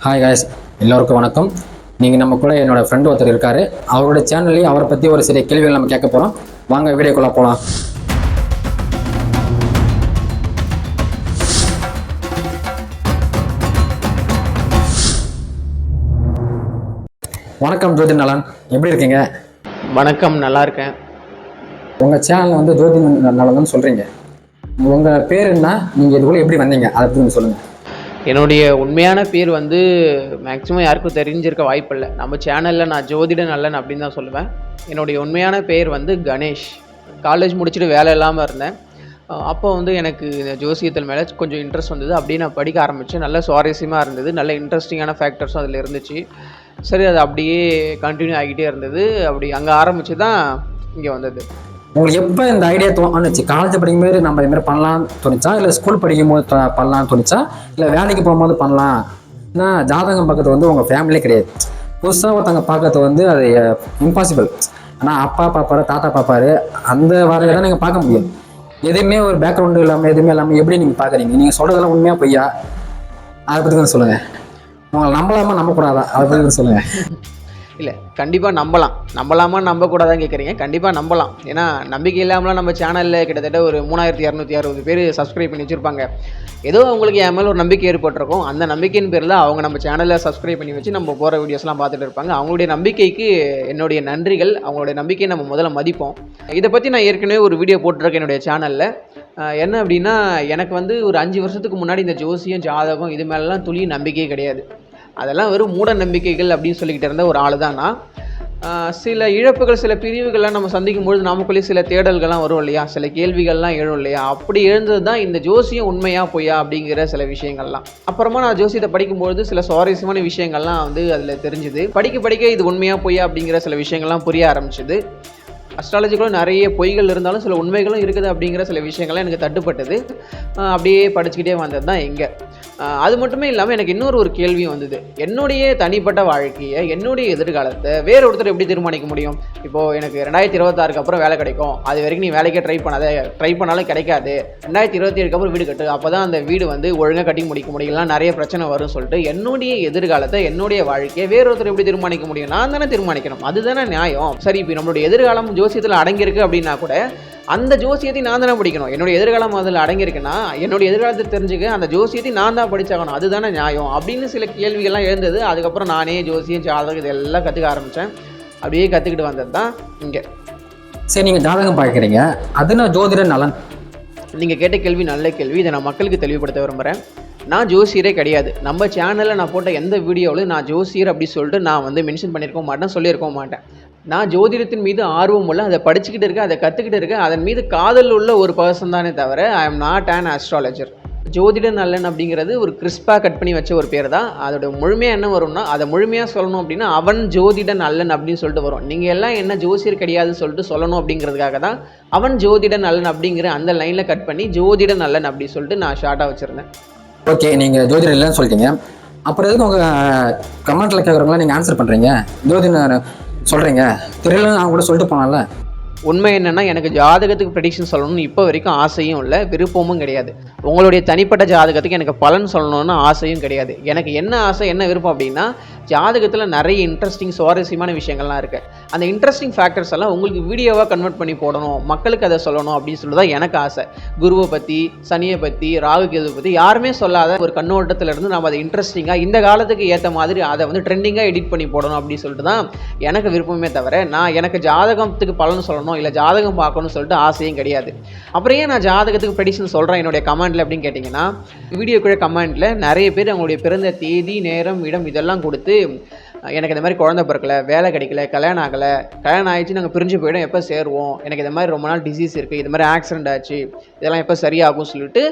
Hi guys, எல்லோருக்கும் வணக்கம். நீங்கள் நம்ம கூட என்னோடய ஃப்ரெண்டு ஒருத்தர் இருக்கார். அவரோட சேனல்லையும் அவரை பற்றி ஒரு சில கேள்விகள் நம்ம கேட்க போகிறோம். வாங்க வீடியோக்குள்ளே போகலாம். வணக்கம் ஜோதி நலன், எப்படி இருக்கீங்க? வணக்கம், நல்லா இருக்கேன். உங்கள் சேனல் வந்து ஜோதி நலன் சொல்கிறீங்க. உங்கள் பேர் என்ன, நீங்கள் இதுக்குள்ளே எப்படி வந்தீங்க, அதை பற்றி சொல்லுங்கள். என்னுடைய உண்மையான பேர் வந்து மேக்ஸிமம் யாருக்கும் தெரிஞ்சிருக்க வாய்ப்பில்லை. நம்ம சேனலில் நான் ஜோதிட நல்லன் அப்படின்னு தான் சொல்லுவேன். என்னுடைய உண்மையான பேர் வந்து கணேஷ். காலேஜ் முடிச்சுட்டு வேலை இல்லாமல் இருந்தேன். அப்போ வந்து எனக்கு இந்த ஜோசியத்தில் மேலே கொஞ்சம் இன்ட்ரெஸ்ட் வந்தது. அப்படியே நான் படிக்க ஆரம்பித்தேன். நல்ல சுவாரஸ்யமாக இருந்தது. நல்ல இன்ட்ரெஸ்டிங்கான ஃபேக்டர்ஸும் அதில் இருந்துச்சு. சரி, அது அப்படியே கண்டினியூ ஆகிட்டே இருந்தது. அப்படி அங்கே ஆரம்பித்து தான் இங்கே வந்தது. உங்களுக்கு எப்போ இந்த ஐடியா தோணுச்சு? காலேஜ் படிக்கும்போது நம்ம இதுமாதிரி பண்ணலான்னு தோணுச்சா, இல்லை ஸ்கூல் படிக்கும்போது பண்ணலான்னு தோணுச்சா, இல்லை வேலைக்கு போகும்போது பண்ணலாம்? ஏன்னா ஜாதகம் பார்க்கறது வந்து உங்கள் ஃபேமிலியே கிடையாது. புதுசாக ஒருத்தவங்க பார்க்கறது வந்து அது இம்பாசிபிள். ஆனால் அப்பா பார்ப்பாரு, தாத்தா பார்ப்பாரு, அந்த வாரையில் தான் நீங்கள் பார்க்க முடியும். எதுவுமே ஒரு பேக்ரவுண்டு இல்லாமல் எதுவுமே இல்லாமல் எப்படி நீங்கள் பார்க்குறீங்க? நீங்கள் சொல்கிறதெல்லாம் உண்மையாக பொய்யா, அதை பற்றி தான் சொல்லுங்கள். உங்களை நம்பலாமா நம்பக்கூடாதா, அதை பற்றி தான் சொல்லுங்கள். இல்லை, கண்டிப்பாக நம்பலாமா நம்பக்கூடாதான்னு கேட்குறீங்க. கண்டிப்பாக நம்பலாம். ஏன்னா நம்பிக்கை இல்லாமலாம் நம்ம சேனலில் கிட்டத்தட்ட ஒரு 3260 பேர் சப்ஸ்கிரைப் பண்ணி வச்சுருப்பாங்க. ஏதோ அவங்களுக்கு என் மேலே ஒரு நம்பிக்கை ஏற்பட்டிருக்கும். அந்த நம்பிக்கையின் பேரில் அவங்க நம்ம சேனலில் சப்ஸ்கிரைப் பண்ணி வச்சு நம்ம போகிற வீடியோஸ்லாம் பார்த்துட்டு இருப்பாங்க. அவங்களுடைய நம்பிக்கைக்கு என்னுடைய நன்றிகள். அவங்களுடைய நம்பிக்கையை நம்ம முதல்ல மதிப்போம். இதை பற்றி நான் ஏற்கனவே ஒரு வீடியோ போட்டிருக்கேன் என்னுடைய சேனலில். என்ன அப்படின்னா, எனக்கு வந்து ஒரு 5 வருஷத்துக்கு முன்னாடி இந்த ஜோசியம், ஜாதகம் இது மேலெலாம் துளி நம்பிக்கையே கிடையாது. அதெல்லாம் வெறும் மூட நம்பிக்கைகள் அப்படின்னு சொல்லிக்கிட்டு இருந்த ஒரு ஆள் தான் நான். சில இழப்புகள், சில பிரிவுகள்லாம் நம்ம சந்திக்கும் பொழுது நமக்குள்ளே சில தேடல்கள்லாம் வரும் இல்லையா, சில கேள்விகள்லாம் எழும் இல்லையா. அப்படி எழுந்தது தான் இந்த ஜோசியம் உண்மையா பொய்யா அப்படிங்கிற சில விஷயங்கள்லாம். அப்புறமா நான் ஜோசியத்தை படிக்கும்பொழுது சில சுவாரஸ்யமான விஷயங்கள்லாம் வந்து அதில் தெரிஞ்சுது. படிக்க இது உண்மையா பொய்யா அப்படிங்கிற சில விஷயங்கள்லாம் புரிய ஆரம்பிச்சுது. அஸ்ட்ராலஜிக்குள்ள நிறைய பொய்கள் இருந்தாலும் சில உண்மைகளும் இருக்குது அப்படிங்கிற சில விஷயங்கள்லாம் எனக்கு தட்டுப்பட்டது. அப்படியே படிச்சுக்கிட்டே வந்தது தான் இங்கே. அது மட்டுமே இல்லாமல் எனக்கு இன்னொரு கேள்வியும் வந்தது. என்னுடைய தனிப்பட்ட வாழ்க்கையை, என்னுடைய எதிர்காலத்தை வேற ஒருத்தர் எப்படி தீர்மானிக்க முடியும்? இப்போது எனக்கு 2026க்கு அப்புறம் வேலை கிடைக்கும், அது வரைக்கும் நீ வேலைக்கே ட்ரை பண்ணாலும் கிடைக்காது. 2027க்கு அப்புறம் வீடு கட்டு, அப்போ தான் அந்த வீடு வந்து ஒழுங்காக கட்டி முடிக்க முடியலாம், நிறைய பிரச்சனை வரும்னு சொல்லிட்டு என்னுடைய எதிர்காலத்தை, என்னுடைய வாழ்க்கையை வேற ஒருத்தர் எப்படி தீர்மானிக்க முடியும்? நான் தானே தீர்மானிக்கணும். அதுதானே நியாயம். சரி, இப்போ நம்மளுடைய எதிர்காலம் ஜோசியத்தில் அடங்கியிருக்கு அப்படின்னா கூட அந்த ஜோசியத்தை நான் தானே படிக்கணும். என்னுடைய எதிர்காலம் அதில் அடங்கியிருக்குன்னா என்னுடைய எதிர்காலத்தை தெரிஞ்சுக்க அந்த ஜோசியத்தை நான் தான் படிச்சாகணும். அதுதானே நியாயம் அப்படின்னு சில கேள்விகள்லாம் எழுந்தது. அதுக்கப்புறம் நானே ஜோசியம், ஜாதகம் இதெல்லாம் கற்றுக்க ஆரம்பித்தேன். அப்படியே கற்றுக்கிட்டு வந்தது தான் இங்கே. சரி, நீங்கள் ஜாதகம் பார்க்குறீங்க, அது நான் ஜோதிட நலன். நீங்கள் கேட்ட கேள்வி நல்ல கேள்வி. இதை நான் மக்களுக்கு தெளிவுபடுத்த விரும்புகிறேன். நான் ஜோசியரே கிடையாது. நம்ம சேனலில் நான் போட்ட எந்த வீடியோவிலும் நான் ஜோசியர் அப்படி சொல்லிட்டு நான் வந்து மென்ஷன் பண்ணியிருக்க மாட்டேன், சொல்லியிருக்க மாட்டேன். நான் ஜோதிடத்தின் மீது ஆர்வம் உள்ள, அதை படிச்சுக்கிட்டு இருக்கேன், அதை கற்றுக்கிட்டு இருக்கேன், அதன் மீது காதல் உள்ள ஒரு பர்சன் தானே தவிர I am not an astrologer. ஜோதிட நல்லன் அப்படிங்கிறது ஒரு கிறிஸ்பாக கட் பண்ணி வச்ச ஒரு பேர் தான். அதோட முழுமையாக என்ன வரும்னா, அதை முழுமையாக சொல்லணும் அப்படின்னா அவன் ஜோதிட நல்லன் அப்படின்னு சொல்லிட்டு வரும். நீங்கள் எல்லாம் என்ன ஜோசியர் கிடையாதுன்னு சொல்லிட்டு சொல்லணும் அப்படிங்கிறதுக்காக தான் அவன் ஜோதிட நல்லன் அப்படிங்கிற அந்த லைனில் கட் பண்ணி ஜோதிட நல்லன் அப்படி சொல்லிட்டு நான் ஷார்ட்டாக வச்சுருந்தேன். ஓகே, நீங்கள் ஜோதிடம் இல்லைன்னு சொல்லிட்டீங்க. அப்புறம் எதுக்கு உங்கள் கமெண்ட்டில் கேட்குறவங்களாம் நீங்கள் ஆன்சர் பண்ணுறீங்க? ஜோதிடம் சொல்கிறீங்க, தெரியலன்னு அவங்க கூட சொல்லிட்டு போனால. உண்மை என்னென்னா, எனக்கு ஜாதகத்துக்கு ப்ரெடிக்ஷன் சொல்லணும்னு இப்போ வரைக்கும் ஆசையும் இல்லை, விருப்பமும் கிடையாது. உங்களுடைய தனிப்பட்ட ஜாதகத்துக்கு எனக்கு பலன் சொல்லணும்னு ஆசையும் கிடையாது. எனக்கு என்ன ஆசை, என்ன விருப்பம் அப்படின்னா, ஜாதகத்தில் நிறைய இன்ட்ரெஸ்டிங் சுவாரஸ்யமான விஷயங்கள்லாம் இருக்குது. அந்த இன்ட்ரெஸ்டிங் ஃபேக்டர்ஸ் எல்லாம் உங்களுக்கு வீடியோவாக கன்வெர்ட் பண்ணி போடணும், மக்களுக்கு அதை சொல்லணும் அப்படின்னு சொல்லி தான் எனக்கு ஆசை. குருவை பற்றி, சனியை பற்றி, ராகு கேது பற்றி யாருமே சொல்லாத ஒரு கண்ணோட்டத்தில் இருந்து நம்ம அதை இன்ட்ரெஸ்டிங்காக இந்த காலத்துக்கு ஏற்ற மாதிரி அதை வந்து ட்ரெண்டிங்காக எடிட் பண்ணி போடணும் அப்படின்னு சொல்லிட்டு தான் எனக்கு விருப்பமே தவிர, நான் எனக்கு ஜாதகத்துக்கு பலன் சொல்லணும், இல்லை ஜாதகம் பார்க்கணும்னு சொல்லிட்டு ஆசையும் கிடையாது. அப்புறம் ஏன் நான் ஜாதகத்துக்கு ப்ரெடிக்ஷன் சொல்கிறேன் என்னுடைய கமெண்ட்டில் அப்படின்னு கேட்டிங்கன்னா, வீடியோக்குள்ள கமெண்ட்டில் நிறைய பேர் அவங்களுடைய பிறந்த தேதி, நேரம், இடம் இதெல்லாம் கொடுத்து எனக்கு இந்த மாதிரி குழந்தை பிறக்கலை, வேலை கிடைக்கல, கல்யாணம் ஆகலை, கல்யாணம் ஆகிடுச்சு, நாங்கள் பிரிஞ்சு போயிடும், எப்போ சேருவோம், எனக்கு இந்த மாதிரி ரொம்ப நாள் டிசீஸ் இருக்குது, இது மாதிரி ஆக்சிடென்ட் ஆச்சு, இதெல்லாம் எப்போ சரியாகும் சொல்லிட்டு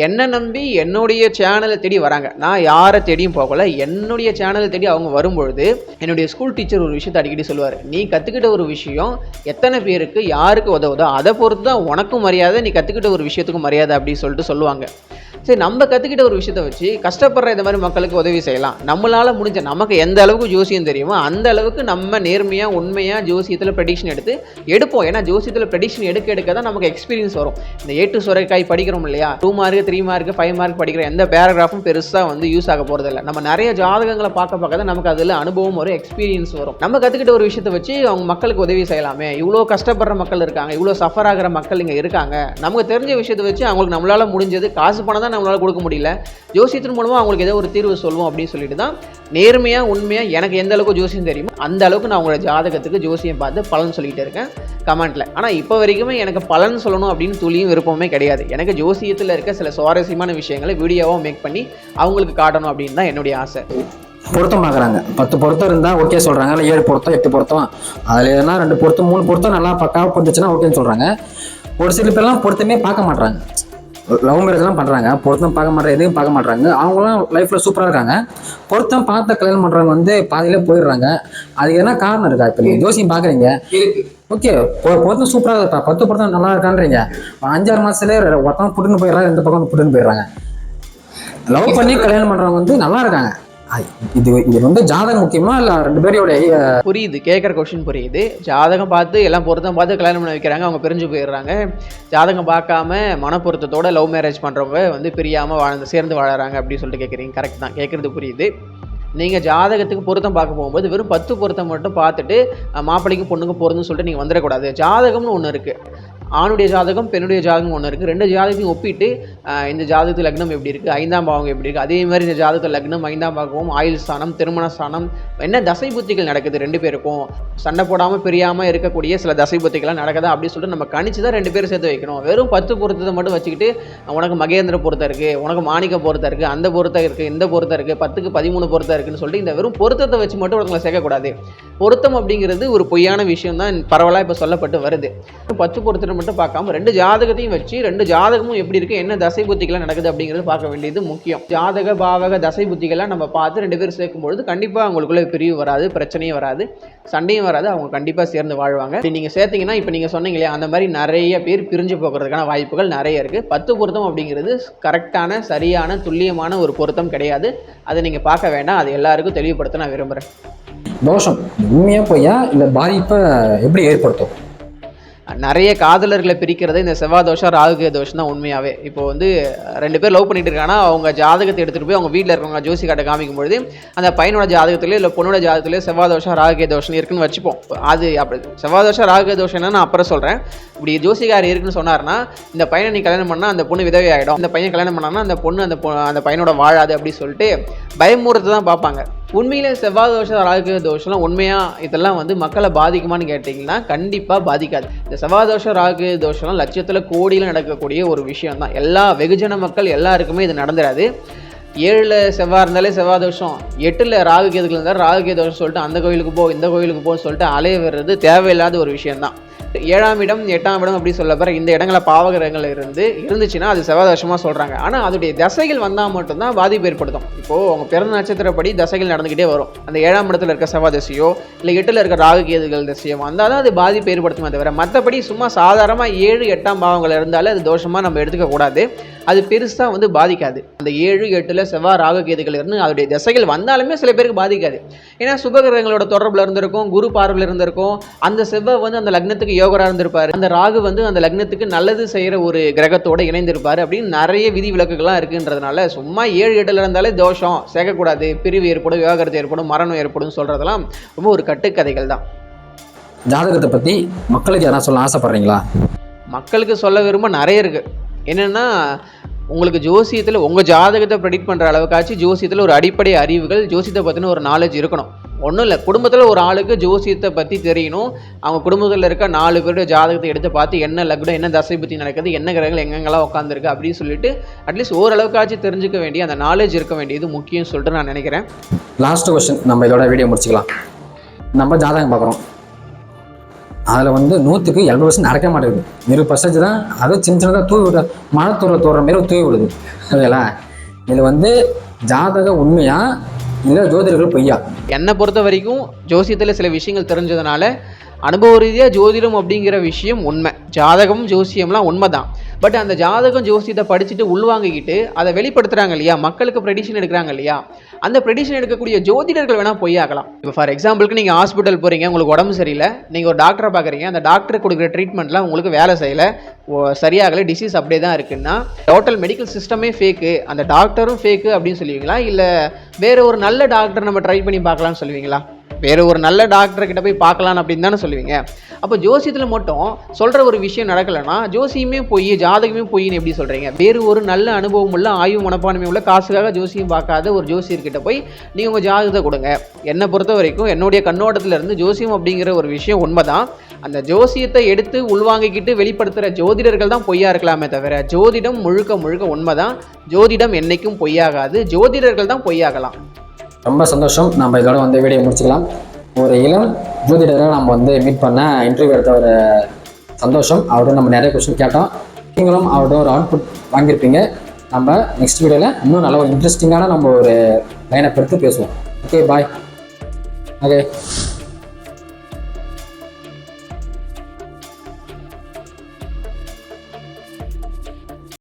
என்னை நம்பி என்னுடைய சேனலை தேடி வராங்க. நான் யாரை தேடியும் போகலை, என்னுடைய சேனலை தேடி அவங்க வரும்பொழுது என்னுடைய ஸ்கூல் டீச்சர் ஒரு விஷயத்தை அடிக்கடி சொல்லுவார். நீ கற்றுக்கிட்ட ஒரு விஷயம் எத்தனை பேருக்கு யாருக்கு உதவுதோ அதை பொறுத்து தான் உனக்கும் மரியாதை, நீ கற்றுக்கிட்ட ஒரு விஷயத்துக்கும் மரியாதை அப்படின்னு சொல்லிட்டு சொல்லுவாங்க. சரி நம்ம கற்றுக்கிட்ட ஒரு விஷயத்தை வச்சு கஷ்டப்படுற இந்த மாதிரி மக்களுக்கு உதவி செய்யலாம். நம்மளால் முடிஞ்ச நமக்கு எந்த அளவுக்கு ஜோசியம் தெரியுமோ அந்த அளவுக்கு நம்ம நேர்மையாக உண்மையாக ஜோசியத்தில் ப்ரெடிக்ஷன் எடுப்போம். ஏன்னா ஜோசியத்தில் ப்ரெடிக்ஷன் எடுக்க தான் நமக்கு எக்ஸ்பீரியன்ஸ் வரும். இந்த 8 சுரைக்காய் படிக்கிறோம் இல்லையா, 2 மார்க் 3 மார்க் 5 மார்க் படிக்கிற எந்த பேராகிராஃபும் பெருசாக வந்து யூஸ் ஆக போகிறதில்ல. நம்ம நிறைய ஜாதகங்களை பார்க்க தான் நமக்கு அதில் அனுபவம் வரும், எக்ஸ்பீரியன்ஸ் வரும். நம்ம கற்றுக்கிட்ட ஒரு விஷயத்தை வச்சு அவங்க மக்களுக்கு உதவி செய்யலாமே, இவ்வளோ கஷ்டப்படுற மக்கள் இருக்காங்க, இவ்வளோ சஃபர் ஆகிற மக்கள் இங்கே இருக்காங்க, நமக்கு தெரிஞ்ச விஷயத்தை வச்சு அவங்களுக்கு நம்மளால் முடிஞ்சது, காசு பணம் தான் நம்மளால் கொடுக்க முடியல, ஜோசியத்தின் மூலமாக அவங்களுக்கு ஏதோ ஒரு தீர்வு சொல்லுவோம் அப்படின்னு சொல்லிட்டு தான் நேர்மையாக உண்மையாக எனக்கு எந்த அளவுக்கு ஜோசியம் தெரியுமோ அந்த அளவுக்கு நான் உங்களோட ஜாதகத்துக்கு ஜோசியம் பார்த்து பலன் சொல்லிகிட்டே இருக்கேன் கமெண்ட்டில். ஆனால் இப்போ வரைக்குமே எனக்கு பலன் சொல்லணும் அப்படின்னு துளியும் விருப்பமே கிடையாது. எனக்கு ஜோசியத்தில் இருக்க சில சுவாரஸ்யமான விஷயங்களை வீடியோவாக மேக் பண்ணி அவங்களுக்கு காட்டணும் அப்படின்னு தான் என்னுடைய ஆசை. பொருத்தம் பார்க்குறாங்க, 10 பொருத்தம் இருந்தால் ஓகே சொல்கிறாங்க, இல்லை 7 பொருத்தம் 8 பொருத்தம், அதில் எதனா 2 பொருத்தம் 3 பொருத்தம் நல்லா பக்காவாக பொருந்துச்சுன்னா ஓகேன்னு சொல்கிறாங்க. ஒரு சில பேர்லாம் பொருத்தமே பார்க்க மாட்றாங்க, லவ் மேரேஜ்லாம் பண்ணுறாங்க, பொருத்தம் பார்க்க மாட்டேன், எதையும் பார்க்க மாட்றாங்க, அவங்களாம் லைஃப்பில் சூப்பராக இருக்காங்க. பொருத்தம் பார்த்த கல்யாணம் பண்ணுறவங்க வந்து பாதியிலே போயிடுறாங்க. அதுக்கு என்ன காரணம் இருக்கா? இப்போ நீங்கள் ஜோசியம் பார்க்குறீங்க, ஓகே பொருத்தம் சூப்பராக இருக்கா, 10 பொருத்தம் நல்லா இருக்கான்றீங்க, 5-6 மாதத்துலேயே ஒருத்தவங்க புட்டுன்னு போயிடுறாங்க, 2 பக்கம் புட்டுன்னு போயிடுறாங்க. லவ் பண்ணி கல்யாணம் பண்ணுறவங்க வந்து நல்லா இருக்காங்க. இது வந்து ஜாதகம் முக்கியமா இல்லை 2 பேரோட? புரியுது, கேட்குற கொஸ்டின் புரியுது. ஜாதகம் பார்த்து எல்லாம் பொருத்தம் பார்த்து கல்யாணம் பண்ண வைக்கிறாங்க, அவங்க பிரிஞ்சு போயிடுறாங்க. ஜாதகம் பார்க்காம மனப்பொருத்தத்தோட லவ் மேரேஜ் பண்ணுறவங்க வந்து பிரியாமல் சேர்ந்து வாழறாங்க அப்படின்னு சொல்லிட்டு கேட்குறீங்க. கரெக்ட் தான், கேட்குறது புரியுது. நீங்கள் ஜாதகத்துக்கு பொருத்தம் பார்க்க போகும்போது வெறும் 10 பொருத்தம் மட்டும் பார்த்துட்டு மாப்பிள்ளைக்கும் பொண்ணுக்கும் பொருந்துன்னு சொல்லிட்டு நீங்கள் வந்துடக்கூடாது. ஜாதகம்னு ஒன்று இருக்குது, ஆணுடைய ஜாதகம் பெண்ணுடைய ஜாதகம் ஒன்று இருக்குது. 2 ஜாதகத்தையும் ஒப்பிட்டு இந்த ஜாதகத்து லக்னம் எப்படி இருக்குது, 5ஆம் பாவம் எப்படி இருக்குது, அதே மாதிரி இந்த ஜாதகத்து லக்னம் 5ஆம் பாவம், ஆயுள் ஸ்தானம், திருமண ஸ்தானம், என்ன தசை புத்திகள் நடக்குது 2 பேருக்கும், சண்டை போடாமல் பிரியாமல் இருக்கக்கூடிய சில தசை புத்திகள்லாம் நடக்குதா அப்படின்னு சொல்லிட்டு நம்ம கணிச்சு தான் 2 பேரும் சேர்த்து வைக்கணும். வெறும் 10 பொருத்தத்தை மட்டும் வச்சுக்கிட்டு உனக்கு மகேந்திர பொருத்தம் இருக்குது, உனக்கு மாணிக்க பொருத்தம் இருக்குது, அந்த பொருத்தம் இருக்குது, இந்த பொருத்தம் இருக்குது, 10க்கு 13 பொருத்தம் இருக்குன்னு சொல்லிட்டு இந்த வெறும் பொருத்தத்தை வச்சு மட்டும் ஒருத்தங்களை சேர்க்கக்கூடாது. பொருத்தம் அப்படிங்கிறது ஒரு பொய்யான விஷயம் தான் பரவலாக இப்போ சொல்லப்பட்டு வருது. 10 பொருத்தத்தை மட்டும் பார்க்காம 2 ஜாதகத்தையும் வச்சு 2 ஜாதகமும் எப்படி இருக்குது, என்ன தசை புத்திகள்லாம் நடக்குது அப்படிங்கிறது பார்க்க வேண்டியது முக்கியம். ஜாதக பாவக தசை புத்திகள்லாம் நம்ம பார்த்து 2 பேரும் சேர்க்கும்பொழுது கண்டிப்பாக அவங்களுக்குள்ள பிரிவு வராது, பிரச்சனையும் வராது, சண்டையும் வராது, அவங்க கண்டிப்பாக சேர்ந்து வாழ்வாங்க. நீங்கள் சேர்த்தீங்கன்னா இப்போ நீங்கள் சொன்னீங்க இல்லையா, அந்த மாதிரி நிறைய பேர் பிரிஞ்சு போகிறதுக்கான வாய்ப்புகள் நிறைய இருக்குது. 10 பொருத்தம் அப்படிங்கிறது கரெக்டான சரியான துல்லியமான ஒரு பொருத்தம் கிடையாது. அதை நீங்கள் பார்க்க வேண்டாம், அது எல்லாருக்கும் தெளிவுபடுத்த நான் விரும்புகிறேன். தோஷம் உண்மையாக போயா இல்லை பாதிப்பை எப்படி ஏற்படுத்தும்? நிறைய காதலர்களை பிரிக்கிறது இந்த செவ்வாய் தோஷம் ராகு தோஷம் தான் உண்மையாகவே. இப்போ வந்து 2 பேர் லவ் பண்ணிட்டு இருக்காங்கன்னா அவங்க ஜாதகத்தை எடுத்துகிட்டு போய் அவங்க வீட்டில் இருக்கவங்க ஜோசி காட்ட காமிக்கும்பொழுது அந்த பையனோட ஜாதகத்துலேயே இல்லை பொண்ணோட ஜாதகத்துலேயே செவ்வாய் தோஷம் ராகு தோஷம் இருக்குன்னு வச்சுப்போம். அது அப்படி செவ்வாய் தோஷம் ராகு தோஷம் என்னன்னு நான் அப்புறம் சொல்கிறேன். இப்படி ஜோசிகார் இருக்குன்னு சொன்னார்னா இந்த பையனை நீ கல்யாணம் பண்ணால் அந்த பொண்ணு விதவை ஆகிடும், இந்த பையன் கல்யாணம் பண்ணான்னா அந்த பொண்ணு அந்த பையனோட வாழாது அப்படி சொல்லிட்டு பயமுறுத்து தான் பார்ப்பாங்க. உண்மையிலே செவ்வாய் தோஷம் ராகு தோஷம்லாம் உண்மையாக இதெல்லாம் வந்து மக்களை பாதிக்குமான்னு கேட்டிங்கன்னா கண்டிப்பாக பாதிக்காது. இந்த செவ்வாய் தோஷம் ராகு தோஷம்லாம் லட்சத்தில் கோடியில் நடக்கக்கூடிய ஒரு விஷயம் தான். எல்லா வெகுஜன மக்கள் எல்லாருக்குமே இது நடந்துடாது. 7ல் செவ்வாய் இருந்தாலே செவ்வாய் தோஷம், 8ல் ராகு கேதுகள் இருந்தால் ராகு கே தோஷம் சொல்லிட்டு அந்த கோயிலுக்கு போ இந்த கோயிலுக்கு போன்னு சொல்லிட்டு அலைய வர்றது தேவையில்லாத ஒரு விஷயம்தான். 7ஆம் இடம் 8ஆம் இடம் அப்படி சொல்ல போகிற இந்த இடங்களை பாவகிரகங்கள் இருந்துச்சுன்னா அது செவ்வாய் தோஷமாக சொல்கிறாங்க. ஆனால் அதோடைய தசைகள் வந்தால் மட்டும்தான் பாதிப்பு ஏற்படுத்தும். இப்போது அவங்க பிறந்த நட்சத்திரப்படி தசைகள் நடந்துக்கிட்டே வரும். அந்த 7ஆம் இடத்துல இருக்க செவ்வாய் தசையோ இல்லை 8ல் இருக்க ராகு கேதுகள் தசையோ வந்தால் தான் அது பாதிப்பு ஏற்படுத்துமே தவிர மற்றபடி சும்மா சாதாரணமாக 7 8ஆம் பாவங்கள் இருந்தாலே அது தோஷமாக நம்ம எடுத்துக்கக்கூடாது. அது பெருசாக வந்து பாதிக்காது. அந்த 7 8ல் செவ்வாய் ராகு கேதுகள் இருந்து அதோடைய தசைகள் வந்தாலுமே சில பேருக்கு பாதிக்காது. ஏன்னா சுபகிரகங்களோட தொடர்பில் இருந்திருக்கும், குரு பார்வையில் இருந்திருக்கும், அந்த செவ்வாய் வந்து அந்த லக்னத்துக்கு யோகராக இருந்திருப்பார், அந்த ராகு வந்து அந்த லக்னத்துக்கு நல்லது செய்கிற ஒரு கிரகத்தோடு இணைந்திருப்பார் அப்படின்னு நிறைய விதி விலக்குகள்லாம் இருக்குன்றதுனால சும்மா 7 8ல் இருந்தாலே தோஷம் சேர்க்கக்கூடாது, பிரிவு ஏற்படும், விவாகரத்து ஏற்படும், மரணம் ஏற்படும் சொல்கிறதெல்லாம் ரொம்ப ஒரு கட்டுக்கதைகள் தான். ஜாதகத்தை பற்றி மக்களுக்கு யாரா சொல்ல ஆசைப்படுறீங்களா? மக்களுக்கு சொல்ல விரும்ப நிறைய இருக்குது. என்னென்னா உங்களுக்கு ஜோசியத்தில் உங்கள் ஜாதகத்தை ப்ரெடிக்ட் பண்ணுற அளவுக்காச்சு ஜோசியத்தில் ஒரு அடிப்படை அறிவுகள், ஜோசியத்தை பற்றின ஒரு நாலேஜ் இருக்கணும். ஒன்றும் இல்லை, குடும்பத்தில் ஒரு ஆளுக்கு ஜோசியத்தை பற்றி தெரியணும். அவங்க குடும்பத்தில் இருக்க 4 பேருடைய ஜாதகத்தை எடுத்து பார்த்து என்ன லக்னம் என்ன தசை புத்தி நடக்குது, என்ன கிரகங்கள் எங்கெங்கெல்லாம் உட்காந்துருக்கு அப்படின்னு சொல்லிட்டு அட்லீஸ்ட் ஓரளவுக்காச்சு தெரிஞ்சுக்க வேண்டிய அந்த நாலேஜ் இருக்க வேண்டியது முக்கியம்னு சொல்லிட்டு நான் நினைக்கிறேன். லாஸ்ட் கொஸ்டின், நம்ம இதோட வீடியோ முடிச்சுக்கலாம். நம்ம ஜாதகம் பார்க்குறோம், அதில் வந்து 100க்கு 70% நடக்க மாட்டேங்குது, 20% தான். அதுவும் சின்ன சின்னதாக தூவி விட மழை தூர மாரி தூவி விடுது. ஓகேங்களா? இதில் வந்து ஜாதகம் உண்மையா இல்லை ஜோதிடர்கள் பொய்யா? என்னை பொறுத்த வரைக்கும் ஜோசியத்தில் சில விஷயங்கள் தெரிஞ்சதுனால அனுபவ ரீதியாக ஜோதிடம் அப்படிங்கிற விஷயம் உண்மை, ஜாதகம் ஜோசியம்லாம் உண்மை தான். பட் அந்த ஜாதகம் ஜோசியத்தை படிச்சுட்டு உள்வாங்கிக்கிட்டு அதை வெளிப்படுத்துகிறாங்க இல்லையா, மக்களுக்கு ப்ரெடிஷன் எடுக்கிறாங்க இல்லையா, அந்த ப்ரெடிஷன் எடுக்கக்கூடிய ஜோதிடர்கள் வேணால் பொய்யாகலாம். இப்போ ஃபார் எக்ஸாம்பிளுக்கு நீங்கள் ஹாஸ்பிட்டல் போகிறீங்க, உங்களுக்கு உடம்பு சரியில்லை, நீங்கள் ஒரு டாக்டரை பார்க்குறீங்க, அந்த டாக்டர் கொடுக்குற ட்ரீட்மெண்ட்லாம் உங்களுக்கு வேலை செய்யலை, சரியாகலை, டிசீஸ் அப்படியே தான் இருக்குன்னா டோட்டல் மெடிக்கல் சிஸ்டமே ஃபேக்கு, அந்த டாக்டரும் ஃபேக்கு அப்படின்னு சொல்லுவீங்களா? இல்லை வேறு ஒரு நல்ல டாக்டர் நம்ம ட்ரை பண்ணி பார்க்கலான்னு சொல்லுவீங்களா? வேறு ஒரு நல்ல டாக்டர்கிட்ட போய் பார்க்கலாம் அப்படின்னு தானே சொல்லுவீங்க. அப்போ ஜோசியத்தில் மட்டும் சொல்கிற ஒரு விஷயம் நடக்கலைன்னா ஜோசியமே போய் ஜாதகமே போயின்னு எப்படி சொல்கிறீங்க? வேறு ஒரு நல்ல அனுபவம் உள்ள ஆய்வு மனப்பான்மை உள்ள காசுக்காக ஜோசியம் பார்க்காத ஒரு ஜோசியர்கிட்ட போய் நீங்கள் உங்கள் ஜாதகத்தை கொடுங்க. என்னை பொறுத்த வரைக்கும் என்னுடைய கண்ணோட்டத்தில் இருந்து ஜோசியம் அப்படிங்கிற ஒரு விஷயம் உண்மைதான். அந்த ஜோசியத்தை எடுத்து உள்வாங்கிக்கிட்டு வெளிப்படுத்துகிற ஜோதிடர்கள் தான் பொய்யா இருக்கலாமே தவிர ஜோதிடம் முழுக்க முழுக்க உண்மைதான். ஜோதிடம் என்றைக்கும் பொய்யாகாது, ஜோதிடர்கள் தான் பொய்யாகலாம். ரொம்ப சந்தோஷம். நம்ம இதோட வந்து வீடியோ முடிச்சுக்கலாம். ஒரு இளம் ஜோதிடரை நம்ம வந்து மீட் பண்ண இன்டர்வியூ எடுத்த ஒரு சந்தோஷம். அவர்கிட்ட நம்ம நிறைய கொஸ்டின் கேட்டோம், நீங்களும் அவர்கிட்ட ஒரு அவுட்புட் வாங்கியிருப்பீங்க. நம்ம நெக்ஸ்ட் வீடியோவில் இன்னும் நல்ல ஒரு இன்ட்ரெஸ்டிங்கான நம்ம ஒரு லைனை எடுத்து பேசுவோம். ஓகே, பாய். ஓகே.